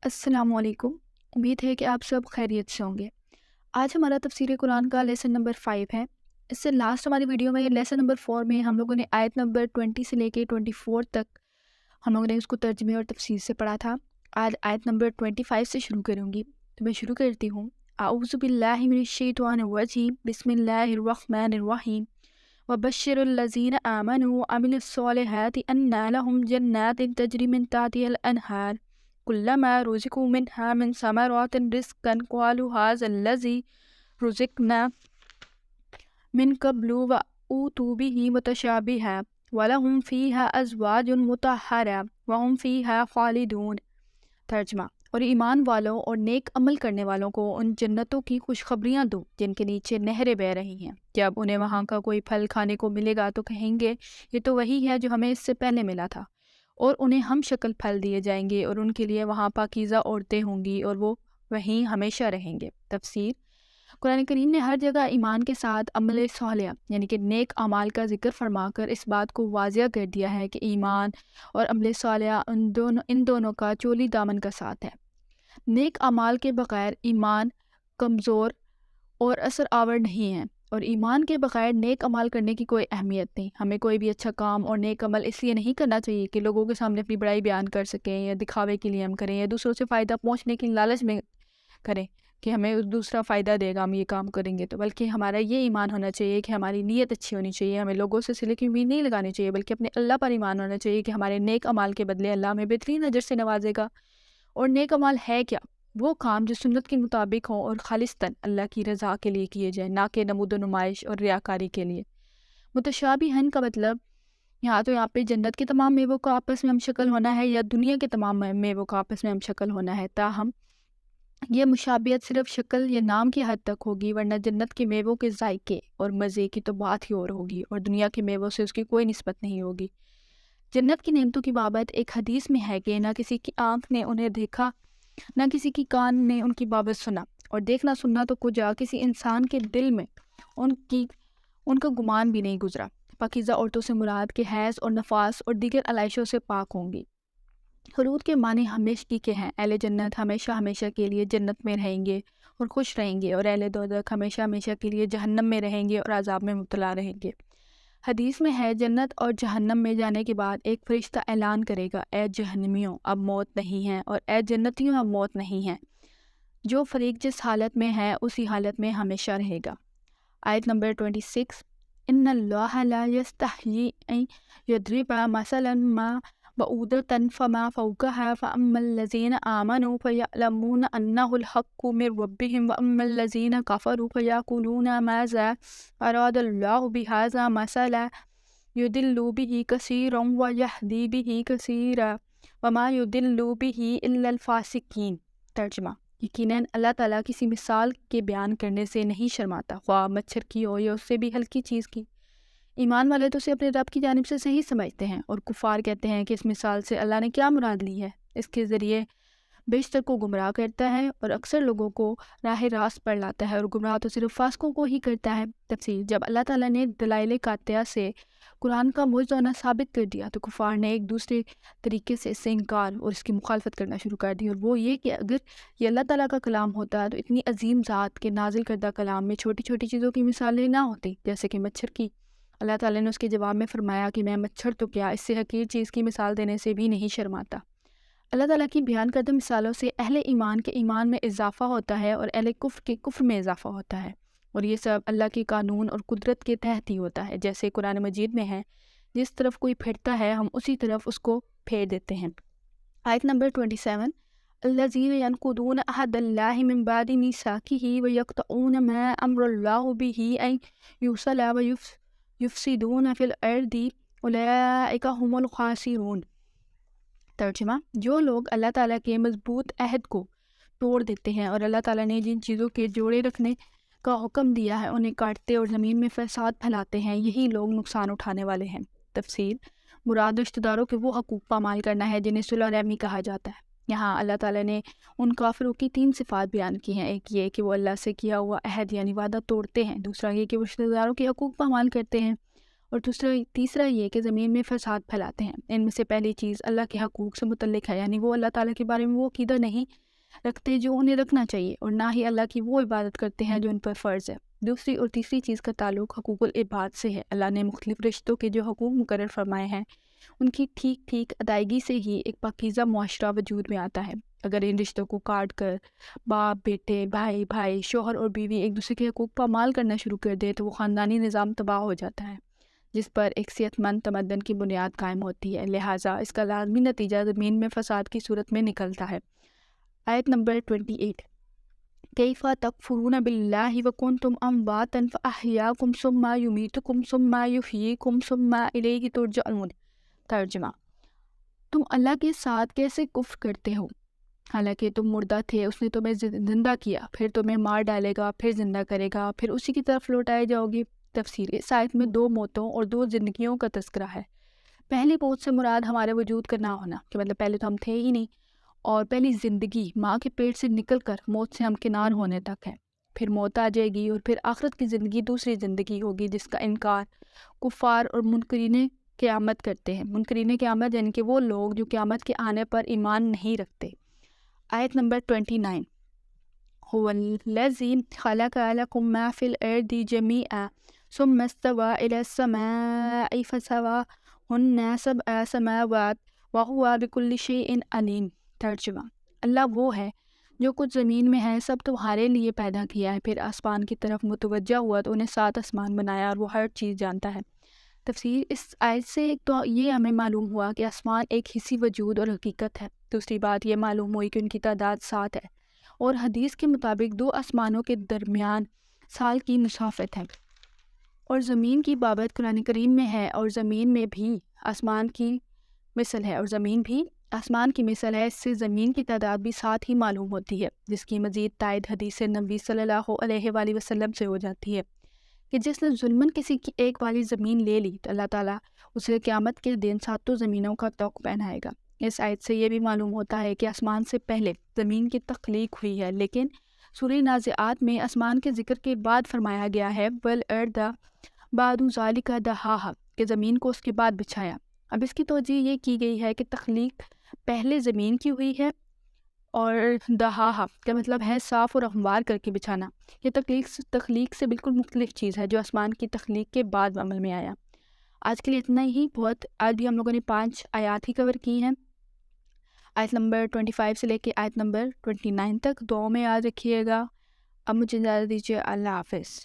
السلام علیکم۔ امید ہے کہ آپ سب خیریت سے ہوں گے۔ آج ہمارا تفسیر قرآن کا لیسن نمبر 5 ہے۔ اس سے لاسٹ ہماری ویڈیو میں لیسن نمبر 4 میں ہم لوگوں نے آیت نمبر 20 سے لے کے 24 تک ہم لوگوں نے اس کو ترجمے اور تفسیر سے پڑھا تھا۔ آج آیت نمبر 25 سے شروع کروں گی، تو میں شروع کرتی ہوں۔ اعوذ باللہ من الشیطان الرجیم، بسم اللہ الرحمن الرحیم۔ وبشر الذین آمنوا وعملوا الصالحات ان لهم جنات تجری من تحتها الانہار كلما رزقوا منها من ثمرات رزقا قالوا هذا الذي رزقنا من قبل وأوتوا به متشابها ولهم فيها أزواج مطهرة وهم فيها خالدون۔ ترجمہ: اور ایمان والوں اور نیک عمل کرنے والوں کو ان جنتوں کی خوشخبریاں دو جن کے نیچے نہریں بہہ رہی ہیں۔ جب انہیں وہاں کا کوئی پھل کھانے کو ملے گا تو کہیں گے یہ تو وہی ہے جو ہمیں اس سے پہلے ملا تھا، اور انہیں ہم شکل پھل دیے جائیں گے اور ان کے لیے وہاں پاکیزہ عورتیں ہوں گی اور وہ وہیں ہمیشہ رہیں گے۔ تفسیر: قرآن کریم نے ہر جگہ ایمان کے ساتھ عمل صالح یعنی کہ نیک اعمال کا ذکر فرما کر اس بات کو واضح کر دیا ہے کہ ایمان اور عمل صالح ان دونوں کا چولی دامن کا ساتھ ہے۔ نیک اعمال کے بغیر ایمان کمزور اور اثر آور نہیں ہے، اور ایمان کے بغیر نیک عمل کرنے کی کوئی اہمیت نہیں۔ ہمیں کوئی بھی اچھا کام اور نیک عمل اس لیے نہیں کرنا چاہیے کہ لوگوں کے سامنے اپنی بڑائی بیان کر سکیں، یا دکھاوے کے لیے ہم کریں، یا دوسروں سے فائدہ پہنچنے کی لالچ میں کریں کہ ہمیں دوسرا فائدہ دے گا ہم یہ کام کریں گے، تو بلکہ ہمارا یہ ایمان ہونا چاہیے کہ ہماری نیت اچھی ہونی چاہیے، ہمیں لوگوں سے صلے کی امید نہیں لگانی چاہیے، بلکہ اپنے اللہ پر ایمان ہونا چاہیے کہ ہمارے نیک اعمال کے بدلے اللہ ہمیں بہترین اجر سے نوازے گا۔ اور نیک اعمال ہے کیا؟ وہ کام جو سنت کے مطابق ہوں اور خالصتاً اللہ کی رضا کے لیے کیے جائیں، نہ کہ نمود و نمائش اور ریاکاری کے لیے۔ متشابہن کا مطلب یہاں پہ جنت کے تمام میووں کا آپس میں ہم شکل ہونا ہے یا دنیا کے تمام میووں کا آپس میں ہم شکل ہونا ہے۔ تاہم یہ مشابہت صرف شکل یا نام کی حد تک ہوگی، ورنہ جنت کے میووں کے ذائقے اور مزے کی تو بات ہی اور ہوگی، اور دنیا کے میووں سے اس کی کوئی نسبت نہیں ہوگی۔ جنت کی نعمتوں کی بابت ایک حدیث میں ہے کہ نہ کسی کی آنکھ نے انہیں دیکھا، نہ کسی کی کان نے ان کی بابت سنا، اور دیکھنا سننا تو کجا کسی انسان کے دل میں ان کا گمان بھی نہیں گزرا۔ پاکیزہ عورتوں سے مراد کے حیض اور نفاس اور دیگر علائشوں سے پاک ہوں گی۔ خلود کے معنی ہمیشگی کے ہیں۔ اہل جنت ہمیشہ ہمیشہ کے لیے جنت میں رہیں گے اور خوش رہیں گے، اور اہل دوزخ ہمیشہ ہمیشہ کے لیے جہنم میں رہیں گے اور عذاب میں مبتلا رہیں گے۔ حدیث میں ہے جنت اور جہنم میں جانے کے بعد ایک فرشتہ اعلان کرے گا، اے جہنمیوں اب موت نہیں ہے، اور اے جنتیوں اب موت نہیں ہے۔ جو فریق جس حالت میں ہے اسی حالت میں ہمیشہ رہے گا۔ آیت نمبر 26۔ ان اللہ لا یستحیی ان یضرب مثلا ما بعوضۃ فما فوقها فاما الذین آمنوا فیعلمون انہ الحق من ربهم واما الذین کفروا فیقولون ماذا اراد اللہ بہذا مثلا یضل به کثیرا ویہدی به کثیرا وما یضل به الا الفاسقین۔ ترجمہ: یقیناً اللہ تعالیٰ کسی مثال کے بیان کرنے سے نہیں شرماتا، خواہ مچھر کی ہو یا اس سے بھی ہلکی چیز کی۔ ایمان والے تو اسے اپنے رب کی جانب سے صحیح سمجھتے ہیں، اور کفار کہتے ہیں کہ اس مثال سے اللہ نے کیا مراد لی ہے۔ اس کے ذریعے بیشتر کو گمراہ کرتا ہے اور اکثر لوگوں کو راہ راست پر لاتا ہے، اور گمراہ تو صرف فاسقوں کو ہی کرتا ہے۔ تفسیر: جب اللہ تعالیٰ نے دلائل قاطعہ سے قرآن کا موجز ہونا ثابت کر دیا تو کفار نے ایک دوسرے طریقے سے اس سے انکار اور اس کی مخالفت کرنا شروع کر دی، اور وہ یہ کہ اگر یہ اللہ تعالیٰ کا کلام ہوتا تو اتنی عظیم ذات کے نازل کردہ کلام میں چھوٹی چھوٹی چیزوں کی مثالیں نہ ہوتی، جیسے کہ مچھر کی۔ اللہ تعالیٰ نے اس کے جواب میں فرمایا کہ میں مچھر تو کیا، اس سے حقیر چیز کی مثال دینے سے بھی نہیں شرماتا۔ اللہ تعالیٰ کی بیان کردہ مثالوں سے اہل ایمان کے ایمان میں اضافہ ہوتا ہے اور اہل کفر کے کفر میں اضافہ ہوتا ہے، اور یہ سب اللہ کے قانون اور قدرت کے تحت ہی ہوتا ہے۔ جیسے قرآن مجید میں ہے، جس طرف کوئی پھرتا ہے ہم اسی طرف اس کو پھیر دیتے ہیں۔ آیت نمبر 27۔ الذین ینقضون عہد اللہ من بعد میثاقہ ویقطعون ما امر اللہ بہ ان یوصل ویفسدون فی الارض اولئک ھم الخاسرون۔ ترجمہ: جو لوگ اللہ تعالیٰ کے مضبوط عہد کو توڑ دیتے ہیں اور اللہ تعالیٰ نے جن چیزوں کے جوڑے رکھنے کا حکم دیا ہے انہیں کاٹتے اور زمین میں فساد پھیلاتے ہیں، یہی لوگ نقصان اٹھانے والے ہیں۔ تفسیر: مراد رشتہ داروں کے وہ حقوق پامال کرنا ہے جنہیں صلح رحمی کہا جاتا ہے۔ یہاں اللہ تعالیٰ نے ان کافروں کی 3 صفات بیان کی ہیں۔ ایک یہ کہ وہ اللہ سے کیا ہوا عہد یعنی وعدہ توڑتے ہیں، دوسرا یہ کہ وہ رشتہ داروں کے حقوق پامال کرتے ہیں، اور تیسرا یہ کہ زمین میں فساد پھیلاتے ہیں۔ ان میں سے پہلی چیز اللہ کے حقوق سے متعلق ہے، یعنی وہ اللہ تعالیٰ کے بارے میں وہ عقیدہ نہیں رکھتے جو انہیں رکھنا چاہیے، اور نہ ہی اللہ کی وہ عبادت کرتے ہیں جو ان پر فرض ہے۔ دوسری اور تیسری چیز کا تعلق حقوق العباد سے ہے۔ اللہ نے مختلف رشتوں کے جو حقوق مقرر فرمائے ہیں ان کی ٹھیک ادائیگی سے ہی ایک پاکیزہ معاشرہ وجود میں آتا ہے۔ اگر ان رشتوں کو کاٹ کر باپ بیٹے، بھائی، شوہر اور بیوی ایک دوسرے کے حقوق پامال کرنا شروع کر دے تو وہ خاندانی نظام تباہ ہو جاتا ہے، جس پر ایک صحت مند تمدن کی بنیاد قائم ہوتی ہے۔ لہٰذا اس کا لازمی نتیجہ زمین میں فساد کی صورت میں نکلتا ہے۔ آیت نمبر 28، کیف تکفرون باللہ وکنتم امواتا فاحیاکم ثم یمیتکم ثم یحییکم ثم الیہ ترجعون۔ ترجمہ، تم اللہ کے ساتھ کیسے کفر کرتے ہو حالانکہ تم مردہ تھے، اس نے تمہیں زندہ کیا، پھر تمہیں مار ڈالے گا، پھر زندہ کرے گا، پھر اسی کی طرف لوٹائے جاؤ گے۔ تفسیر، اس آیت میں 2 موتوں اور 2 زندگیوں کا تذکرہ ہے۔ پہلی موت سے مراد ہمارے وجود کا نہ ہونا، کہ مطلب پہلے تو ہم تھے ہی نہیں، اور پہلی زندگی ماں کے پیٹ سے نکل کر موت سے ہمکنار ہونے تک ہے۔ پھر موت آ جائے گی، اور پھر آخرت کی زندگی دوسری زندگی ہوگی جس کا انکار کفار اور منکرین قیامت کرتے ہیں۔ منکرین قیامت یعنی کہ وہ لوگ جو قیامت کے آنے پر ایمان نہیں رکھتے۔ آیت نمبر 29، هو الذی خلق لکم ما فی الارض جمیعا ثم استوى الى السماء فسواہن سبع سماوات وهو بكل شیء علیم۔ ترجمہ، اللہ وہ ہے جو کچھ زمین میں ہے سب تمہارے لیے پیدا کیا ہے، پھر آسمان کی طرف متوجہ ہوا تو انہیں 7 آسمان بنایا، اور وہ ہر چیز جانتا ہے۔ تفسیر، اس آیت سے ایک تو یہ ہمیں معلوم ہوا کہ آسمان ایک حصی وجود اور حقیقت ہے۔ دوسری بات یہ معلوم ہوئی کہ ان کی تعداد 7 ہے، اور حدیث کے مطابق 2 آسمانوں کے درمیان سال کی مسافت ہے۔ اور زمین کی بابت قرآن کریم میں ہے، اور زمین میں بھی آسمان کی مثل ہے، اور زمین بھی آسمان کی مثل ہے۔ اس سے زمین کی تعداد بھی 7 ہی معلوم ہوتی ہے، جس کی مزید تائید حدیث نبی صلی اللہ علیہ وآلہ وسلم سے ہو جاتی ہے کہ جس نے ظلماً کسی کی ایک والی زمین لے لی تو اللہ تعالیٰ اسے قیامت کے دن 7 زمینوں کا طوق پہنائے گا۔ اس آیت سے یہ بھی معلوم ہوتا ہے کہ آسمان سے پہلے زمین کی تخلیق ہوئی ہے، لیکن سورہ نازعات میں آسمان کے ذکر کے بعد فرمایا گیا ہے وَالْأَرْضَ بَعْدَ ذَلِكَ دَحَاهَا، کہ زمین کو اس کے بعد بچھایا۔ اب اس کی توجہ یہ کی گئی ہے کہ تخلیق پہلے زمین کی ہوئی ہے، اور دہاہا کا مطلب ہے صاف اور ہموار کر کے بچھانا۔ یہ تخلیق سے بالکل مختلف چیز ہے جو آسمان کی تخلیق کے بعد عمل میں آیا۔ آج کے لیے اتنا ہی بہت۔ آج بھی ہم لوگوں نے 5 آیات ہی کور کی ہیں، آیت نمبر 25 سے لے کے آیت نمبر 29 تک۔ دعاؤں میں یاد رکھیے گا۔ اب مجھے اجازت دیجیے، اللہ حافظ۔